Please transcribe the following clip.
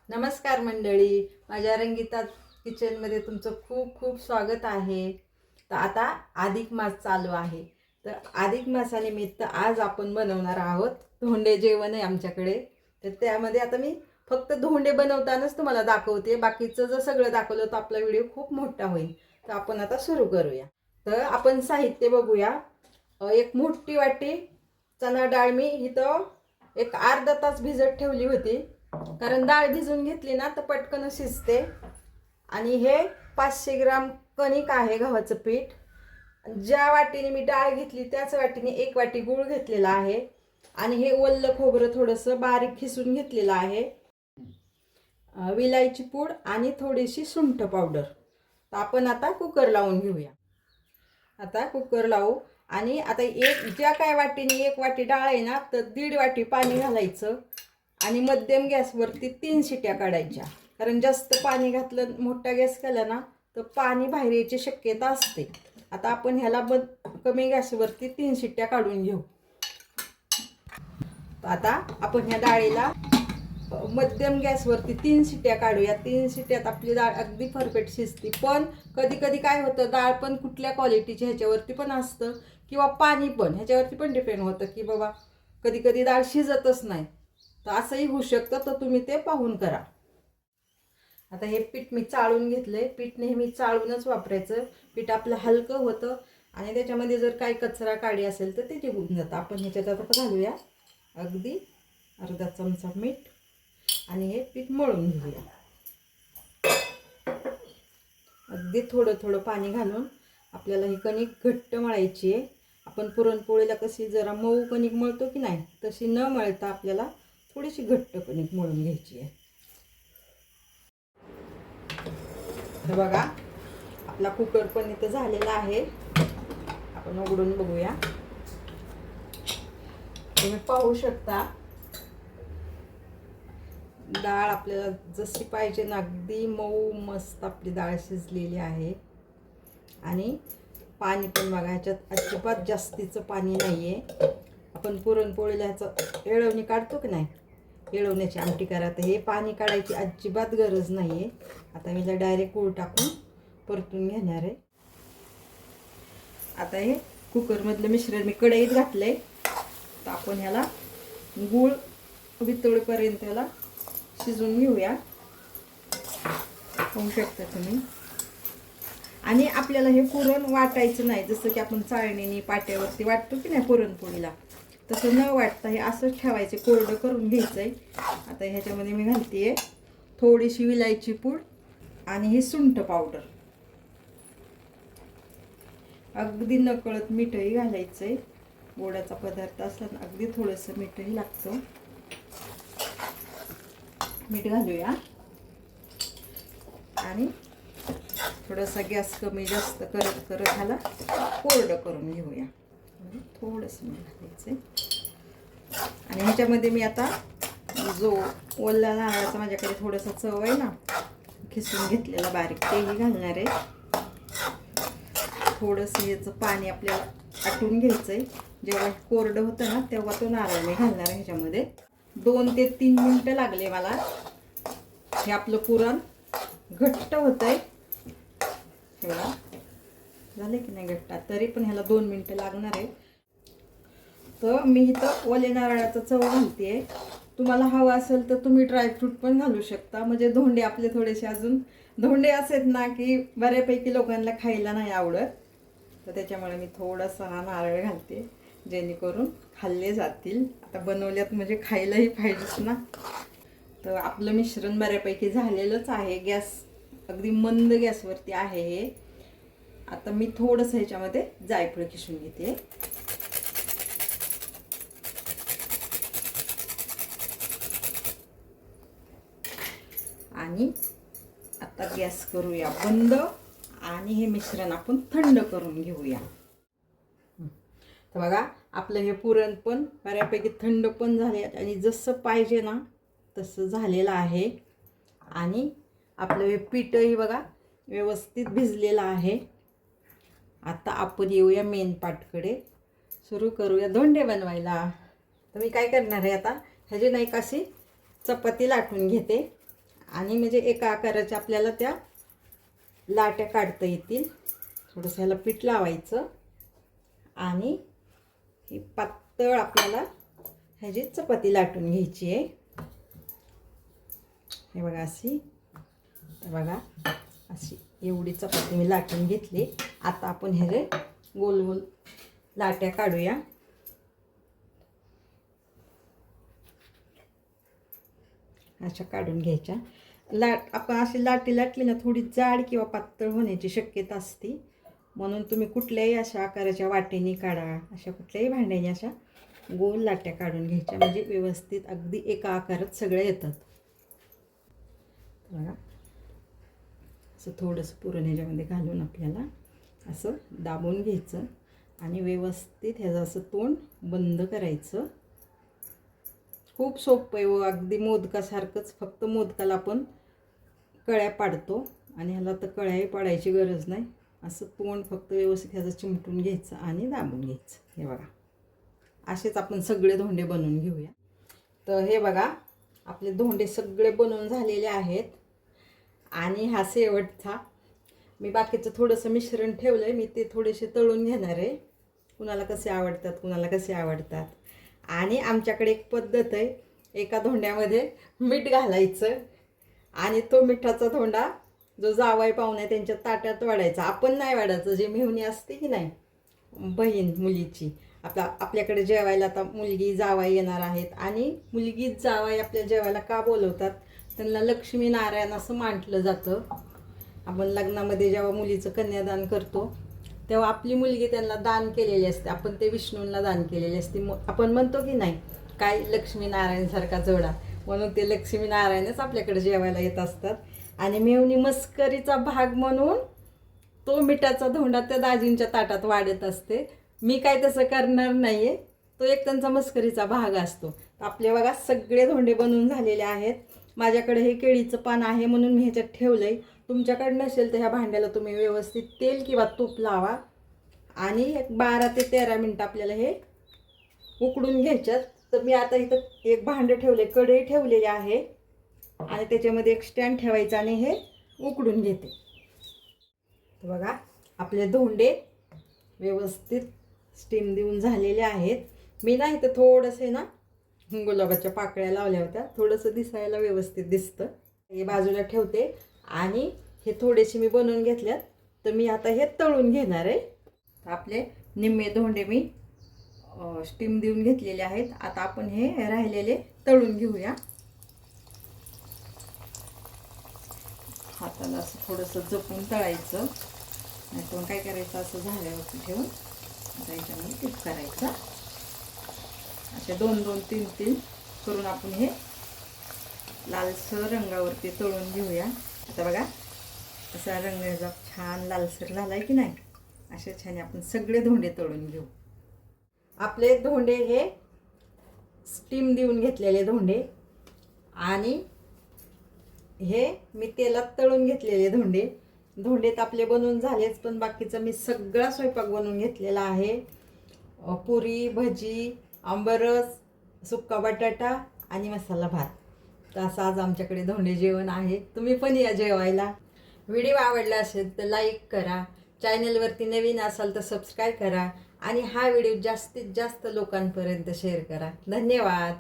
नमस्कार मंडळी, माझ्या रंगीता किचनमध्ये तुमचं खूप खूप स्वागत आहे. तर आता अधिक मास चालू आहे. तर अधिक मासानिमित्त आज आपण बनवणार आहोत धोंडे जेवण आहे आमच्याकडे. तर त्यामध्ये आता मी फक्त धोंडे बनवतानाच तुम्हाला दाखवते, बाकीचं जर सगळं दाखवलं तर आपला व्हिडिओ खूप मोठा होईल. तर आपण आता सुरू करूया. तर आपण साहित्य बघूया. एक मोठी वाटी चणा डाळ मी इथं एक अर्धा तास भिजत ठेवली होती, कारण डाळ भिजून घेतली ना तर पटकन शिजते. आणि हे 500 ग्राम कणिक आहे, गव्हाचं पीठ. ज्या वाटीने मी डाळ घेतली त्याच वाटीने 1 वाटी गूळ घेतलेला आहे. आणि हे ओलं खोबरं थोडंसं बारीक खिसून घेतलेलं आहे. विलायची पूड आणि थोडीशी सुंठ पावडर. तर आपण आता कुकर लावून घेऊया. आता कुकर लावू. आणि आता ज्या काय वाटीने 1 वाटी डाळ आहे ना, तर 1.5 वाटी पाणी घालायचं आणि मध्यम गॅसवरती 3 शिट्या काढायच्या. कारण जास्त पाणी घातलं, मोठा गॅस केला ना तर पाणी बाहेर यायची शक्यता असते. आता आपण ह्याला कमी गॅसवरती 3 शिट्या काढून घेऊ. आता आपण ह्या डाळीला मध्यम गॅसवरती 3 शिट्या काढूया. 3 शिट्यात आपली डाळ अगदी परफेक्ट शिजते. पण कधी कधी काय होतं, डाळ पण कुठल्या क्वालिटीची ह्याच्यावरती पण असतं, किंवा पाणी पण ह्याच्यावरती पण डिपेंड होतं की बाबा कधी कधी डाळ शिजतच नाही. तर असंही होऊ शकतं, तर तुम्ही ते पाहून करा. आता हे पीठ मी चाळून घेतलंय. पीठ नेहमी चाळूनच वापरायचं. पीठ आपलं हलकं होतं आणि त्याच्यामध्ये जर काही कचरा काडी असेल तर ते निघून जातं. आपण ह्याच्यात आता घालूया अगदी अर्धा चमचा मीठ आणि हे पीठ मळून घेऊया. अगदी थोडं थोडं पाणी घालून आपल्याला ही कणिक घट्ट मळायची आहे. आपण पुरणपोळीला कशी जरा मऊ कणिक मळतो की नाही, तशी न मळता आपल्याला थोडीशी घट्ट कणिक मळून घ्यायची आहे. हे बघा, आपला कुकर पण इथं झालेला आहे. आपण उघडून बघूया. तुम्ही पाहू शकता डाळ आपल्याला जशी पाहिजे ना, अगदी मऊ मस्त आपली डाळ शिजलेली आहे. आणि पाणी पण बघा, ह्याच्यात अजिबात जास्तीचं पाणी नाही आहे. आपण पुरणपोळीला ह्याचं येळवणी काढतो की नाही, येळवण्याची आमटी करा, तर हे पाणी काढायची अजिबात गरज नाही आहे. आता मी डायरेक्ट गूळ टाकून परतून घेणार आहे. आता हे कुकरमधलं मिश्रण मी कढईत घातलं आहे. तर आपण ह्याला गूळ वितळेपर्यंत ह्याला शिजून घेऊया. होऊ शकता तुम्ही. आणि आपल्याला हे पुरण वाटायचं नाही, जसं की आपण चाळणीने पाट्यावरती वाटतो की नाही पुरणपोळीला, तसं न वाटता हे असंच ठेवायचे, कोरडं करून घ्यायचं आहे. आता ह्याच्यामध्ये मी घालते थोडीशी विलायची पूड आणि ही सुंठ पावडर. अगदी नकळत मीठही घालायचं आहे. गोडाचा पदार्थ असला ना अगदी थोडंसं मीठही लागतं. मीठ घालूया आणि थोडासा गॅस कमी जास्त करत करत ह्याला कोरडं करून घेऊया. थोडंसं मीठ घालायचं. आणि ह्याच्यामध्ये मी आता जो ओला नारळाचा माझ्याकडे थोडासा चव आहे ना, खिसून घेतलेला बारीक, तेही घालणार आहे. थोडंसं याचं पाणी आपल्याला आटून घ्यायचं आहे. जेव्हा कोरडं होतं ना तेव्हा तो नारळ मी घालणार आहे ह्याच्यामध्ये. 2 ते 3 मिनटं लागले मला. हे आपलं पुरण घट्ट होतंय. तेव्हा झाले की नाही घट्ट, तरी पण ह्याला 2 मिनटं लागणार आहे. तर मी इथं ओले नारळाचा चव घालते. तुम्हाला हवं असेल तर तुम्ही ड्रायफ्रूट पण घालू शकता. म्हणजे धोंडे आपले थोडेसे अजून धोंडे असेल ना की बऱ्यापैकी लोकांना खायला नाही आवडत, तर त्याच्यामुळे मी थोडासा हा नारळ घालते, जेणेकरून खाल्ले जातील. आता बनवल्यात म्हणजे खायलाही पाहिजेच ना. तर आपलं मिश्रण बऱ्यापैकी झालेलंच आहे. गॅस अगदी मंद गॅसवरती आहे हे. आता मी थोडंसं ह्याच्यामध्ये जायफळ किसून घेते. आणि आता गॅस करूया बंद आणि हे मिश्रण आपण थंड करून घेऊया. तर बघा, आपलं हे पुरण पण बऱ्यापैकी थंड पण झाले आणि जसं पाहिजे ना तसं झालेलं आहे. आणि आपलं हे पीठही बघा व्यवस्थित भिजलेलं आहे. आता आपण येऊया मेन पार्टकडे. सुरू करूया धोंडे बनवायला. तर मी काय करणार आहे, आता ह्याची नाही अशी चपाती लाटून घेते आणि म्हणजे एका आकाराच्या आपल्याला त्या लाट्या काढता येतील. थोडंसं ह्याला पीठ लावायचं आणि ही पातळ आपल्याला ह्याची चपाती लाटून घ्यायची आहे. हे बघा अशी, बघा अशी एवढी चपाती मी लाटून घेतली. आता आपण ह्याचे गोल गोल लाट्या काढूया. अशा काढून घ्यायच्या. आपण अशी लाटी लाटली ना थोडी जाड किंवा पातळ होण्याची शक्यता असते, म्हणून तुम्ही कुठल्याही अशा आकाराच्या वाटेने काढा, अशा कुठल्याही भांड्याने अशा गोल लाट्या काढून घ्यायच्या, म्हणजे व्यवस्थित अगदी एका आकारात सगळ्या येतात. बघा असं थोडंसं पुरण ह्याच्यामध्ये घालून आपल्याला असं दाबून घ्यायचं आणि व्यवस्थित ह्याचं असं तोंड बंद करायचं. खूप सोपं आहे व अगदी मोदकासारखंच, फक्त मोदकाला आपण कळ्या पाडतो आणि ह्याला तर कळ्याही पाडायची गरज नाही. असं तोंड फक्त व्यवस्थित ह्याचं चिमटून घ्यायचं आणि दाबून घ्यायचं. हे बघा असेच आपण सगळे धोंडे बनवून घेऊया. तर हे बघा आपले धोंडे सगळे बनवून झालेले आहेत. आणि हा शेवटचा मी बाकीचं थोडंसं मिश्रण ठेवलं आहे, मी ते थोडेसे तळून घेणार आहे. कुणाला कसे आवडतात, कुणाला कसे आवडतात. आणि आमच्याकडे एक पद्धत आहे, एका धोंड्यामध्ये मीठ घालायचं आणि तो मिठाचा धोंडा जो जावई पाहुणे आहे त्यांच्या ताट्यात वाढायचा. आपण नाही वाढायचं, जे मेहुणी असते की नाही बहीण मुलीची, आपल्याकडे जेवायला आता मुलगी जावई येणार आहेत आणि मुलगी जावई आपल्या जेवायला का बोलवतात, त्यांना लक्ष्मीनारायण असं म्हटलं जातं. आपण लग्नामध्ये जेव्हा मुलीचं कन्यादान करतो तेव्हा आपली मुलगी त्यांना दान केलेली असते, आपण ते विष्णूंना दान केलेली असते. आपण म्हणतो की नाही काय लक्ष्मीनारायणसारखा जोडा, म्हणून ते लक्ष्मीनारायणच आपल्याकडे जेवायला येत असतात. आणि मेहुणी मस्करीचा भाग म्हणून तो मिठाचा धोंडा त्या दाजींच्या ताटात वाढत असते. मी काय तसं करणार नाही आहे, तो एक त्यांचा मस्करीचा भाग असतो. आपले बघा सगळे धोंडे बनवून झालेले आहेत. माझ्याकडे हे केळीचं पान आहे म्हणून मी ह्याच्यात ठेवलं आहे. तुमच्याकडे नसेल तर ह्या भांड्याला तुम्ही व्यवस्थित तेल किंवा तूप लावा आणि एक 12 ते 13 मिनटं आपल्याला हे उकडून घ्यायच्यात. तर मी आता इथं एक भांडं ठेवले, कढई ठेवलेली आहे आणि त्याच्यामध्ये एक स्टँड ठेवायचं आणि हे उकडून घेते. तर बघा आपले धोंडे व्यवस्थित स्टीम देऊन झालेले आहेत. मी ना इथं थोडंसं ना गुलाबाच्या पाकळ्या लावल्या होत्या, थोडंसं दिसायला व्यवस्थित दिसतं. हे बाजूला ठेवते आणि हे थोडेसे मी बनवून घेतल्यात, तर मी आता हे तळून घेणार आहे. आपले निम्मे धोंडे मी स्टीम देऊन घेतलेले आहेत. आता आपण हे राहिलेले तळून घेऊया. हाताला असं थोडंसं जपून तळायचं, नाही तर काय करायचं असं झाल्यावरती ठेवून आता याच्यामध्ये टिप करायचं. असे 2-2, 3-3 करून आपण हे लालसर रंगावरती तळून घेऊया. आता बघा असा रंग याचा छान लालसर झालाय की नाही, असे छान आपण सगळे धोंडे तळून घेऊ. आपले धोंडे हे स्टीम देऊन घेतलेले धोंडे आणि हे मी तेलात तळून घेतलेले धोंडे आपले बनवून झालेच, पण बाकीचा मी सगळा स्वयंपाक बनवून घेतलेला आहे. पुरी, भजी, आंबरस, सुक्का बटाटा आणि मसाला भात. तर असं आज आमच्याकडे धोंडे जेवण आहे. तुम्ही पण या जेवायला. व्हिडिओ आवडला असेल तर लाईक करा, चॅनलवरती नवीन असाल तर सबस्क्राईब करा आणि हा व्हिडिओ जास्तीत जास्त लोकांपर्यंत शेअर करा. धन्यवाद.